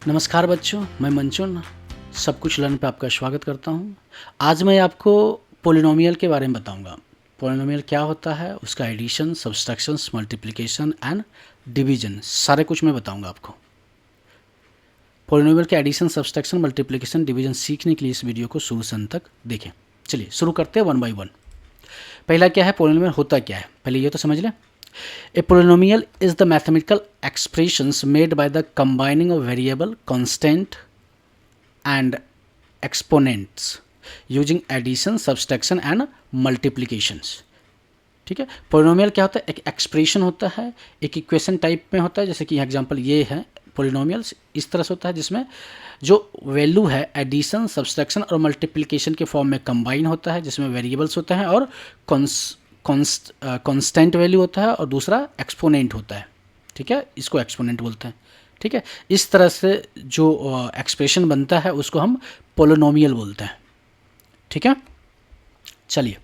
नमस्कार बच्चों, मैं मंचुन सब कुछ लर्न पे आपका स्वागत करता हूँ। आज मैं आपको पोलिनोमियल के बारे में बताऊँगा। पोलिनोमियल क्या होता है, उसका addition, subtractions, multiplication and division, सारे कुछ मैं बताऊँगा आपको। पोलिनोमियल के एडिशन, सब्सट्रैक्शन, मल्टीप्लिकेशन, डिवीजन सीखने के लिए इस वीडियो को शुरू से अंत तक देखें। चलिए शुरू करते हैं वन बाई वन। पहला क्या है, पोलिनोमियल होता क्या है, पहले ये तो समझ लें। A polynomial is the mathematical expressions made by the combining of variable, constant and exponents using addition, subtraction and multiplications। ठीक है, पोलिनोमियल क्या होता है, एक एक्सप्रेशन होता है, एक इक्वेशन टाइप में होता है। जैसे कि एग्जांपल ये है, पोलिनोमियल्स इस तरह से होता है जिसमें जो वैल्यू है एडिशन, सब्सट्रैक्शन और मल्टीप्लिकेशन के फॉर्म में कंबाइन होता है, जिसमें वेरिएबल्स होते हैं और कांस्टेंट वैल्यू होता है और दूसरा एक्सपोनेंट होता है। ठीक है, इसको एक्सपोनेंट बोलते हैं। ठीक है, इस तरह से जो एक्सप्रेशन बनता है उसको हम पोलिनोमियल बोलते हैं। ठीक है, चलिए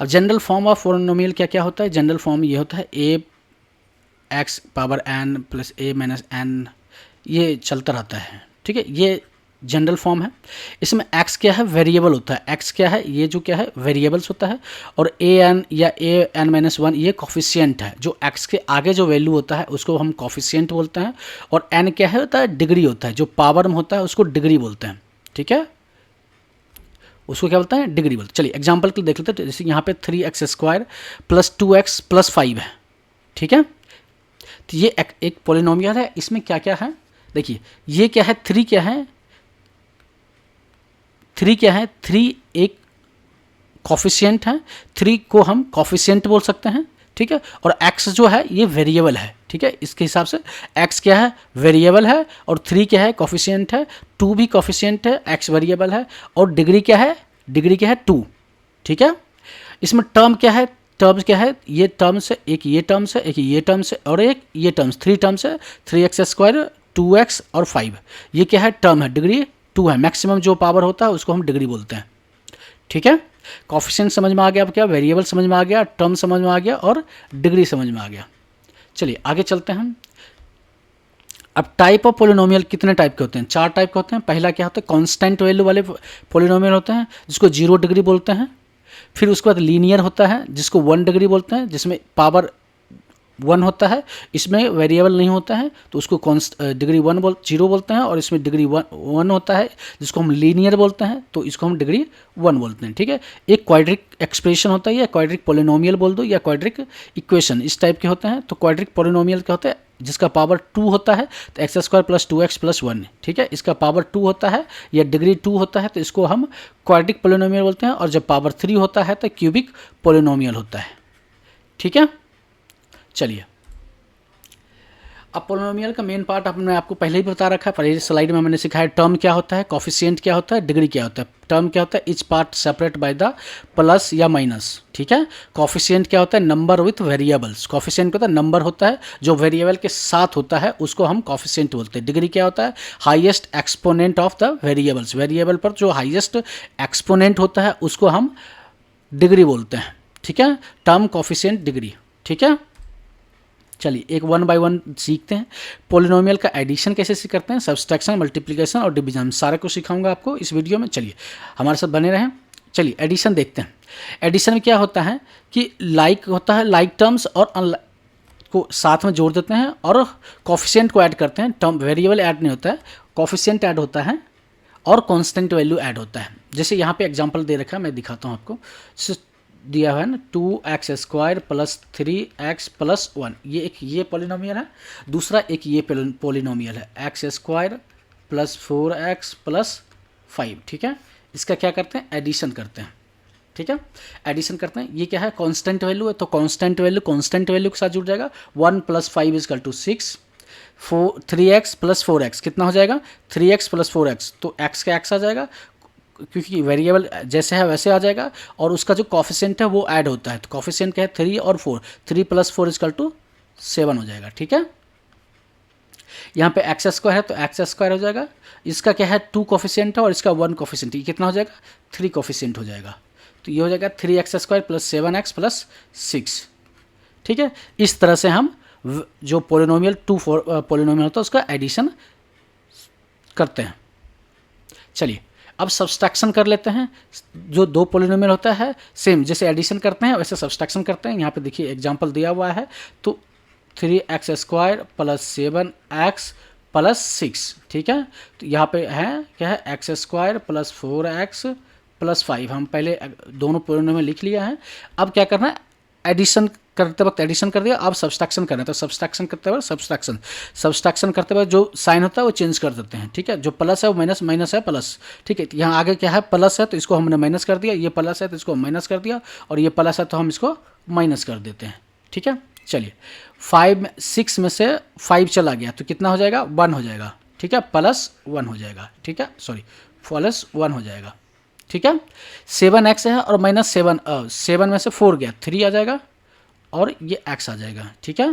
अब जनरल फॉर्म ऑफ पोलिनोमियल क्या क्या होता है। जनरल फॉर्म ये होता है ए एक्स पावर एन प्लस ए माइनस एन, ये चलता रहता है। ठीक है, ये जनरल फॉर्म है। इसमें x क्या है, वेरिएबल होता है। x क्या है, ये जो क्या है वेरिएबल्स होता है। और ए एन या ए एन माइनस वन ये कॉफिशिएंट है। जो x के आगे जो वैल्यू होता है उसको हम कॉफिशिएंट बोलते हैं। और n क्या है, होता है डिग्री होता है। जो पावर में होता है उसको डिग्री बोलते हैं। ठीक है, उसको क्या बोलते हैं, डिग्री बोलते हैं। चलिए एग्जाम्पल के लिए देख लेते हैं। जैसे यहाँ पे 3x² प्लस 2x प्लस 5 है। ठीक है, तो ये एक पोलिनोमियल है। इसमें क्या क्या है देखिए, ये क्या है, 3 क्या है, 3 क्या है, 3 एक कॉफिशिएंट है। 3 को हम कॉफिशिएंट बोल सकते हैं। ठीक है, और x जो है ये वेरिएबल है। ठीक है, इसके हिसाब से x क्या है, वेरिएबल है। और 3 क्या है, कॉफिशिएंट है। 2 भी कॉफिशिएंट है, x वेरिएबल है। और डिग्री क्या है, डिग्री क्या है 2। ठीक है, इसमें टर्म क्या है, टर्म्स क्या है, ये टर्म्स है, एक ये टर्म्स है, एक ये टर्म्स है और एक ये टर्म्स, 3 टर्म्स है। 3x², 2x और 5, ये क्या है, टर्म है, डिग्री 2 है। मैक्सिमम जो पावर होता है उसको हम डिग्री बोलते हैं। ठीक है, कॉफिशिएंट समझ में आ गया, अब क्या वेरिएबल समझ में आ गया, टर्म समझ में आ गया और डिग्री समझ में आ गया। चलिए आगे चलते हैं हम। अब टाइप ऑफ पोलिनोमियल कितने टाइप के होते हैं, 4 टाइप के होते हैं। पहला क्या होता है, कांस्टेंट वैल्यू वाले पोलिनोमियल होते हैं जिसको 0 डिग्री बोलते हैं। फिर उसके बाद लीनियर होता है जिसको 1 डिग्री बोलते हैं, जिसमें पावर 1 होता है, इसमें वेरिएबल नहीं होता है तो उसको डिग्री 0 बोलते हैं। और इसमें डिग्री 1 होता है जिसको हम लीनियर बोलते हैं, तो इसको हम डिग्री 1 बोलते हैं। ठीक है, एक क्वाड्रिक एक्सप्रेशन होता है या क्वाड्रिक पोलिनोमियल बोल दो या क्वाड्रिक इक्वेशन, इस टाइप के होते हैं। तो क्वाड्रिक पोलिनोमियल क्या होता है, जिसका पावर 2 होता है तो x² प्लस 2x प्लस 1। ठीक है, इसका पावर 2 होता है या डिग्री 2 होता है तो इसको हम क्वाड्रिक पोलिनोमियल बोलते हैं। और जब पावर 3 होता है तो क्यूबिक पोलिनोमियल होता है। ठीक है, चलिए अब पोलिनोमियल का मेन पार्ट हमने आपको पहले ही बता रखा है। पहले स्लाइड में मैंने सिखाया टर्म क्या होता है, कॉफिशिएंट क्या होता है, डिग्री क्या होता है। टर्म क्या होता है, each part separate by the plus या माइनस। ठीक है, कॉफिशिएंट क्या होता है, नंबर विथ वेरिएबल्स। कॉफिशिएंट क्या होता है, नंबर होता है जो वेरिएबल के साथ होता है उसको हम कॉफिशिएंट बोलते हैं। डिग्री क्या होता है, highest exponent of the variables. Variable पर जो हाईएस्ट एक्सपोनेंट होता है उसको हम डिग्री बोलते हैं। ठीक है, टर्म, कॉफिशिएंट, डिग्री। ठीक है, चलिए एक 1 बाय 1 सीखते हैं। पोलिनोमियल का एडिशन कैसे करते हैं, सब्सट्रैक्शन, मल्टीप्लिकेशन और डिवीजन, सारे कुछ सिखाऊंगा आपको इस वीडियो में। चलिए हमारे साथ बने रहें। चलिए एडिशन देखते हैं। एडिशन में क्या होता है कि लाइक होता है, लाइक टर्म्स और अनलाइक को साथ में जोड़ देते हैं और कॉफिशिएंट को ऐड करते हैं। टर्म वेरिएबल ऐड नहीं होता है, कॉफिशिएंट ऐड होता है और कांस्टेंट वैल्यू ऐड होता है। जैसे यहाँ पे एग्जांपल दे रखा है, मैं दिखाता हूँ आपको। दिया हुआ है ना, 2x² प्लस 3x प्लस 1, ये एक ये पोलिनोमियल है। दूसरा एक ये पोलिनोमियल है, x² प्लस 4x प्लस 5। ठीक है, इसका क्या करते हैं, एडिशन करते हैं। ठीक है, एडिशन करते हैं। ये क्या है, कांस्टेंट वैल्यू है तो कांस्टेंट वैल्यू के साथ जुड़ जाएगा। 1 plus 5 is equal to 6। 3x plus 4x कितना हो जाएगा, 3x प्लस 4x, तो x का x आ जाएगा क्योंकि वेरिएबल जैसे है वैसे आ जाएगा। और उसका जो कॉफिशिएंट है वो ऐड होता है, तो कॉफिशिएंट क्या है 3 और 4, 3 प्लस 4 इजकल टू 7 हो जाएगा। ठीक है, यहाँ पे x² है तो x² हो जाएगा। इसका क्या है 2 कॉफिशिएंट है और इसका 1 कॉफिशिएंट, ये कितना हो जाएगा 3 कॉफिशिएंट हो जाएगा। तो ये हो जाएगा 3x² प्लस 7x प्लस 6। ठीक है, इस तरह से हम जो पोलिनोमियल पोलिनोमियल होता है उसका एडिशन करते हैं। चलिए अब सब्सट्रैक्शन कर लेते हैं। जो दो पॉलिनोमियल होता है सेम जैसे एडिशन करते हैं वैसे सब्सट्रैक्शन करते हैं। यहाँ पे देखिए एग्जांपल दिया हुआ है, तो 3x² प्लस 7x प्लस 6, ठीक है। तो यहाँ पे है क्या है, x² प्लस 4x प्लस 5। हम पहले दोनों पॉलिनोमियल लिख लिया है। अब क्या करना है, एडिशन करते वक्त एडिशन कर दिया, अब सब्सट्रैक्शन करना है। तो सब्सट्रैक्शन करते वक्त सब्सट्रैक्शन करते वक्त जो साइन होता है वो चेंज कर देते हैं, ठीक है। जो प्लस है वो माइनस, माइनस है प्लस, ठीक है। यहाँ आगे क्या है, प्लस है तो इसको हमने माइनस कर दिया, ये प्लस है तो इसको माइनस कर दिया, और ये प्लस है तो हम इसको माइनस कर देते हैं, ठीक है। चलिए 6 में से 5 चला गया तो कितना हो जाएगा, 1 हो जाएगा, ठीक है, प्लस 1 हो जाएगा, ठीक है, सॉरी प्लस 1 हो जाएगा, ठीक है। 7x है और माइनस 7 में से 4 गया, 3 आ जाएगा और ये x आ जाएगा, ठीक है।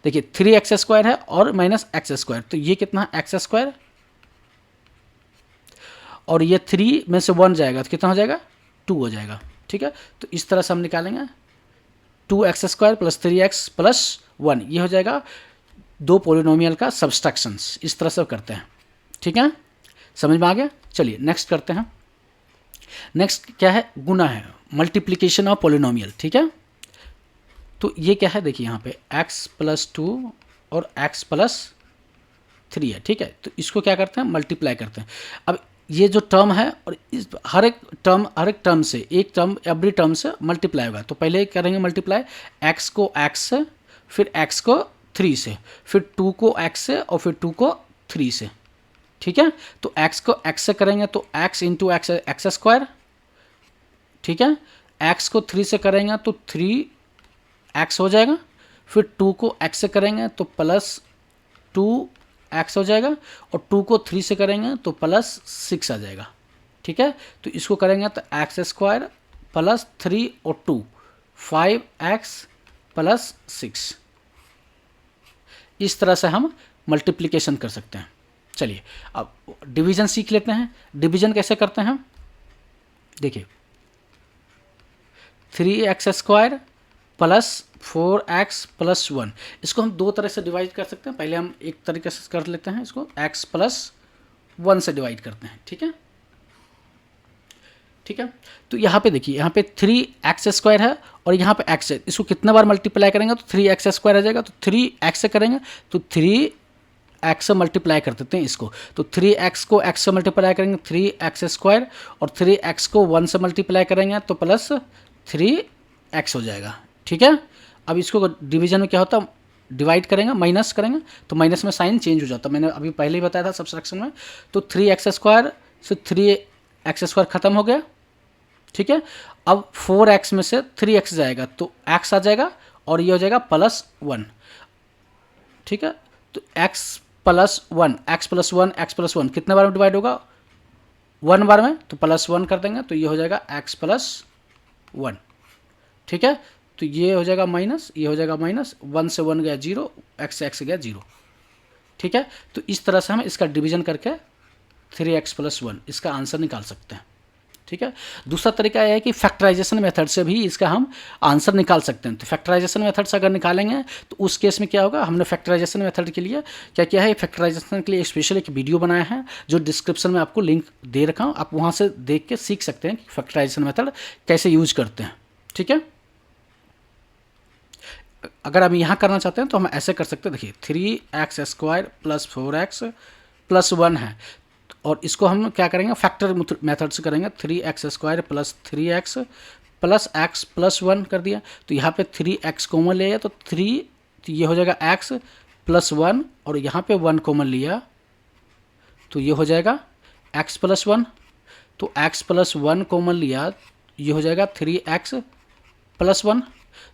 देखिए 3x² है और माइनस x², तो ये कितना है, x², और ये 3 में से 1 जाएगा तो कितना हो जाएगा, 2 हो जाएगा, ठीक है। तो इस तरह से हम निकालेंगे 2x² प्लस 3x प्लस 1, ये हो जाएगा दो पॉलिनोमियल का सब्सट्रैक्शंस। इस तरह से करते हैं, ठीक है, समझ में आ गया। चलिए नेक्स्ट करते हैं। नेक्स्ट क्या है, गुना है, मल्टीप्लिकेशन ऑफ पॉलिनोमियल, ठीक है। तो ये क्या है, देखिए यहाँ पे x प्लस 2 और x प्लस 3 है, ठीक है। तो इसको क्या करते हैं, मल्टीप्लाई करते हैं। अब ये जो टर्म है और इस हर एक टर्म से, एक टर्म एवरी टर्म से मल्टीप्लाई होगा। तो पहले करेंगे मल्टीप्लाई, x को x से, फिर x को 3 से, फिर 2 को x से और फिर 2 को 3 से, ठीक है। तो x को x से करेंगे तो x इंटू एक्स, x², ठीक है। x को 3 से करेंगे तो 3x हो जाएगा, फिर 2 को x से करेंगे तो प्लस 2x हो जाएगा, और 2 को 3 से करेंगे तो प्लस 6 आ जाएगा, ठीक है। तो इसको करेंगे तो x² प्लस 3 और 2 5x प्लस 6, इस तरह से हम मल्टीप्लिकेशन कर सकते हैं। चलिए अब डिवीजन सीख लेते हैं। डिवीजन कैसे करते हैं, देखिए 3x² प्लस 4x प्लस 1, इसको हम दो तरह से डिवाइड कर सकते हैं। पहले हम एक तरीके से कर लेते हैं, इसको x प्लस 1 से डिवाइड करते हैं, ठीक है, ठीक है। तो यहाँ पे देखिए, यहाँ पे 3x² है और यहाँ पे x है, इसको कितना बार मल्टीप्लाई करेंगे तो 3x² आ जाएगा। तो 3x से करेंगे तो 3x से मल्टीप्लाई कर देते हैं इसको, तो 3x को x से मल्टीप्लाई करेंगे 3x² और 3x को 1 से मल्टीप्लाई करेंगे तो प्लस 3x हो जाएगा, ठीक है। अब इसको डिवीजन में क्या होता है, डिवाइड करेंगे, माइनस करेंगे तो माइनस में साइन चेंज हो जाता है, मैंने अभी पहले ही बताया था सब्सट्रैक्शन में। तो 3x² से 3x² खत्म हो गया, ठीक है। अब 4x में से 3x जाएगा तो x आ जाएगा और ये हो जाएगा प्लस 1, ठीक है। तो x plus 1, x plus 1, x plus 1 कितने बार में डिवाइड होगा, 1 बार में, तो प्लस 1 कर देंगे तो ये हो जाएगा x प्लस 1, ठीक है। तो ये हो जाएगा माइनस, ये हो जाएगा माइनस, 1 से 1 गया 0, x से x गया 0, ठीक है। तो इस तरह से हम इसका डिवीजन करके 3x प्लस 1 इसका आंसर निकाल सकते हैं, ठीक है। दूसरा तरीका यह है कि फैक्टराइजेशन मेथड से भी इसका हम आंसर निकाल सकते हैं। तो फैक्टराइजेशन मेथड से अगर निकालेंगे तो उस केस में क्या होगा, हमने फैक्टराइजेशन मेथड के लिए क्या किया है, फैक्टराइजेशन के लिए स्पेशल एक वीडियो बनाया है जो डिस्क्रिप्शन में आपको लिंक दे रखा हूँ, आप वहाँ से देख के सीख सकते हैं कि फैक्टराइजेशन मेथड कैसे यूज करते हैं, ठीक है। अगर हम यहाँ करना चाहते हैं तो हम ऐसे कर सकते हैं, देखिए 3x² प्लस 4x प्लस 1 है, और इसको हम क्या करेंगे, फैक्टर मेथड से करेंगे, 3x² plus 3x plus x plus 1 कर दिया। तो यहाँ पे 3x कॉमन लिया तो 3, तो ये हो जाएगा x प्लस 1, और यहाँ पे 1 कॉमन लिया तो ये हो जाएगा x प्लस 1, तो x प्लस 1 कॉमन लिया, ये हो जाएगा 3x प्लस 1।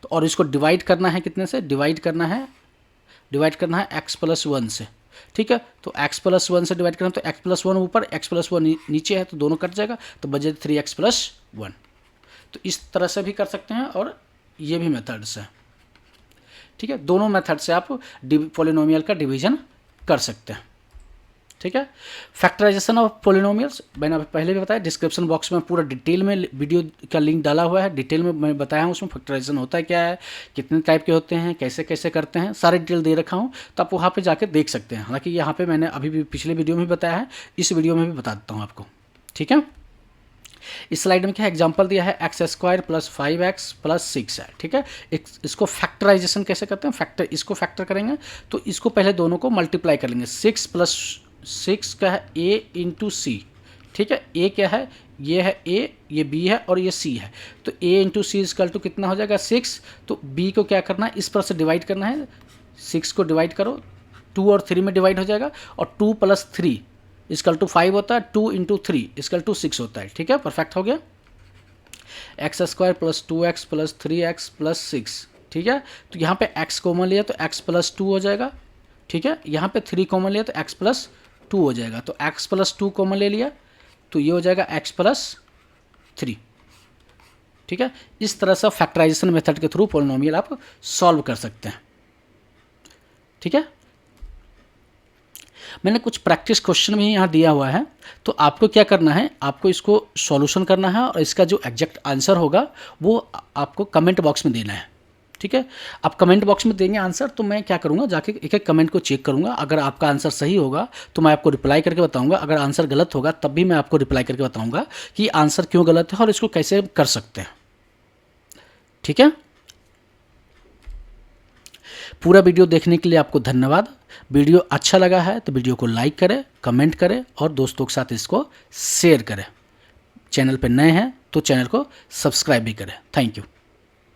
तो और इसको डिवाइड करना है कितने से, डिवाइड करना है x प्लस 1 से, ठीक है। तो x प्लस 1 से डिवाइड करना, तो x प्लस 1 ऊपर, x प्लस 1 नीचे है तो दोनों कट जाएगा, तो बचे 3x प्लस 1। तो इस तरह से भी कर सकते हैं और ये भी मेथड से, ठीक है। दोनों मेथड से आप पॉलिनोमियल का डिवीजन कर सकते हैं, ठीक है। फैक्टराइजेशन ऑफ पोलिनोमियल्स मैंने पहले भी बताया, डिस्क्रिप्शन बॉक्स में पूरा डिटेल में वीडियो का लिंक डाला हुआ है, डिटेल में मैं बताया हूँ उसमें फैक्टराइजेशन होता है क्या है, कितने टाइप के होते हैं, कैसे कैसे करते हैं, सारे डिटेल दे रखा हूँ, तो आप वहाँ पे जाके देख सकते हैं। हालांकि यहाँ पे मैंने अभी भी पिछले वीडियो में भी बताया है, इस वीडियो में भी बता देता हूँ आपको, ठीक है। इस स्लाइड में क्या एग्जांपल दिया है, x square plus 5x plus 6 है, ठीक है। इसको फैक्टराइजेशन कैसे करते हैं, फैक्टर इसको फैक्टर करेंगे तो इसको पहले दोनों को मल्टीप्लाई कर लेंगे। 6 प्लस 6 का है a इंटू सी, ठीक है। a क्या है, ये है a, ये b है और ये c है, तो a into C equal to कितना हो जाएगा 6। तो b को क्या करना है, इस पर से डिवाइड करना है, 6 को डिवाइड करो, 2 और 3 में डिवाइड हो जाएगा, और 2 प्लस 3 इसकल टू 5 होता है, 2 इंटू 3 इसकल टू 6 होता है, ठीक है। परफेक्ट हो गया। X square plus 2x plus 3x plus 6, ठीक है। तो यहाँ पे x कॉमन लिया तो x प्लस 2 हो जाएगा, ठीक है। यहाँ पे 3 कॉमन लिया तो x प्लस 2 हो जाएगा, तो x प्लस 2 कॉमन ले लिया तो ये हो जाएगा x प्लस 3, ठीक है। इस तरह से फैक्टराइजेशन मेथड के थ्रू पोलिनोमियल आप सॉल्व कर सकते हैं, ठीक है। मैंने कुछ प्रैक्टिस क्वेश्चन भी यहाँ दिया हुआ है, तो आपको क्या करना है, आपको इसको सॉल्यूशन करना है और इसका जो एग्जैक्ट आंसर होगा वो आपको कमेंट बॉक्स में देना है, ठीक है। आप कमेंट बॉक्स में देंगे आंसर, तो मैं क्या करूँगा, जाके एक एक कमेंट को चेक करूँगा। अगर आपका आंसर सही होगा तो मैं आपको रिप्लाई करके बताऊँगा, अगर आंसर गलत होगा तब भी मैं आपको रिप्लाई करके बताऊँगा कि आंसर क्यों गलत है और इसको कैसे कर सकते हैं, ठीक है। पूरा वीडियो देखने के लिए आपको धन्यवाद। वीडियो अच्छा लगा है तो वीडियो को लाइक करें, कमेंट करें और दोस्तों के साथ इसको शेयर करें। चैनल पर नए हैं तो चैनल को सब्सक्राइब भी करें। Thank you.